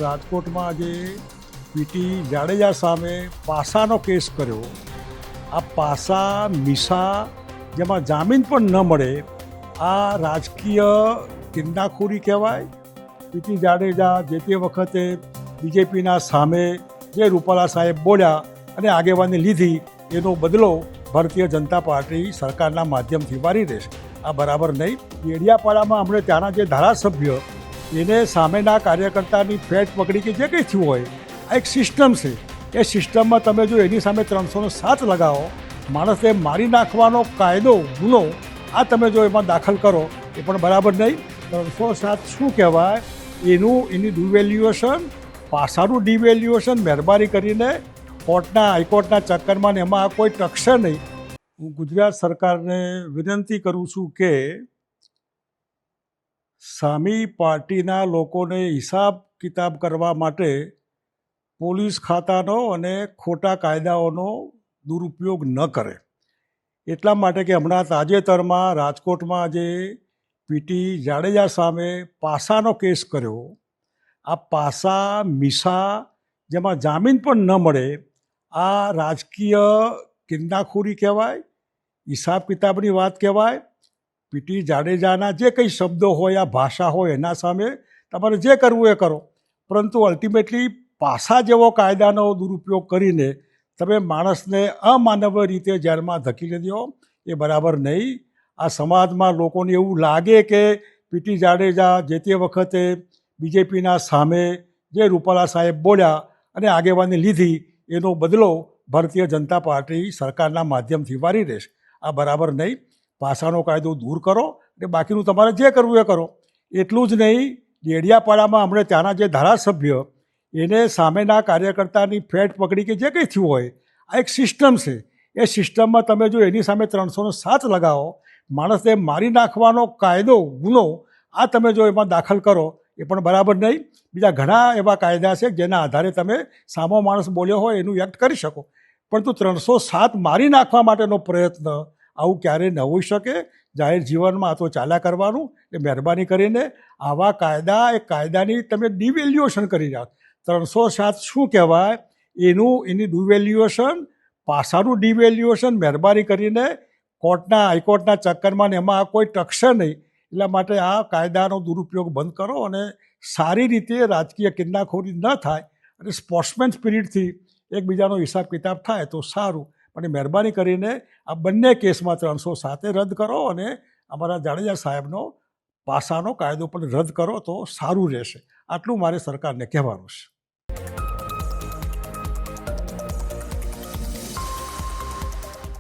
રાજકોટમાં આજે પીટી જાડેજા સામે પાસાનો કેસ કર્યો. આ પાસા મીસા જેમાં જામીન પણ ન મળે, આ રાજકીય કિન્નાખોરી કહેવાય. પીટી જાડેજા જે તે વખતે બીજેપીના સામે જે રૂપાલા સાહેબ બોલ્યા અને આગેવાની લીધી, એનો બદલો ભારતીય જનતા પાર્ટી સરકારના માધ્યમથી વારી રહેશે. આ બરાબર નહીં. ડેડિયાપાડામાં હમણાં ત્યાંના જે ધારાસભ્ય એને સામેના કાર્યકર્તાની ફેટ પકડી કે જે કંઈ થયું હોય, આ એક સિસ્ટમ છે. એ સિસ્ટમમાં તમે જો એની સામે 307 લગાવો, માણસને મારી નાખવાનો કાયદો ગુનો આ તમે જો એમાં દાખલ કરો, એ પણ બરાબર નહીં. 307 શું કહેવાય એની ડિવેલ્યુએશન, પાસાનું ડિવેલ્યુએશન મહેરબાની કરીને હાઈકોર્ટના ચક્કરમાં ને એમાં કોઈ ટકશે નહીં. હું ગુજરાત સરકારને વિનંતી કરું છું કે સામી પાર્ટીના લોકોને હિસાબ કિતાબ કરવા માટે પોલીસ ખાતાનો અને ખોટા કાયદાઓનો દુરુપયોગ ન કરે. એટલા માટે કે હમણાં તાજેતરમાં રાજકોટમાં જે પીટી જાડેજા સામે પાસાનો કેસ કર્યો, આ પાસા મીસા જેમાં જામીન પણ ન મળે, આ રાજકીય કિન્નાખોરી કહેવાય, હિસાબ કિતાબની વાત કહેવાય. પીટી જાડેજાના જે કંઈ શબ્દો હોય, આ ભાષા હોય, એના સામે તમારે જે કરવું એ કરો, પરંતુ અલ્ટિમેટલી પાસા જેવો કાયદાનો દુરુપયોગ કરીને તમે માણસને અમાનવીય રીતે જેલમાં ધકેલી દો, એ બરાબર નહીં. આ સમાજમાં લોકોને એવું લાગે કે પીટી જાડેજા જે તે વખતે બીજેપીના સામે જે રૂપાલા સાહેબ બોલ્યા અને આગેવાની લીધી, એનો બદલો ભારતીય જનતા પાર્ટી સરકારના માધ્યમથી વારી રહેશે. આ બરાબર નહીં. પાસાનો કાયદો દૂર કરો અને બાકીનું તમારે જે કરવું એ કરો. એટલું જ નહીં, ડેડિયાપાડામાં હમણાં ત્યાંના જે ધારાસભ્ય એને સામેના કાર્યકર્તાની ફેટ પકડી કે જે કંઈ થયું હોય, આ એક સિસ્ટમ છે. એ સિસ્ટમમાં તમે જો એની સામે 307 લગાવો, માણસને મારી નાખવાનો કાયદો ગુનો આ તમે જો એમાં દાખલ કરો, એ પણ બરાબર નહીં. બીજા ઘણા એવા કાયદા છે જેના આધારે તમે સામો માણસ બોલ્યો હોય એનું એક્ટ કરી શકો, પરંતુ 307 મારી નાખવા માટેનો પ્રયત્ન આવું ક્યારેય ન હોઈ શકે. જાહેર જીવનમાં આ તો ચાલ્યા કરવાનું. એ મહેરબાની કરીને આવા કાયદા, એ કાયદાની તમે ડિવેલ્યુએશન કરી રહ્યા. 307 શું કહેવાય એની ડિવેલ્યુએશન, પાસાનું ડિવેલ્યુએશન મહેરબાની કરીને હાઈકોર્ટના ચક્કરમાં ને એમાં કોઈ ટકશે નહીં. એટલા માટે આ કાયદાનો દુરુપયોગ બંધ કરો અને સારી રીતે રાજકીય કિન્નાખોરી ન થાય અને સ્પોર્ટ્સમેન સ્પિરિટથી એકબીજાનો હિસાબ કિતાબ થાય તો સારું. પણ મહેરબાની કરીને આ બંને કેસમાં 307 રદ કરો અને અમારા જાડેજા સાહેબનો પાસાનો કાયદો પણ રદ કરો તો સારું રહેશે. આટલું મારે સરકારને કહેવાનું છે.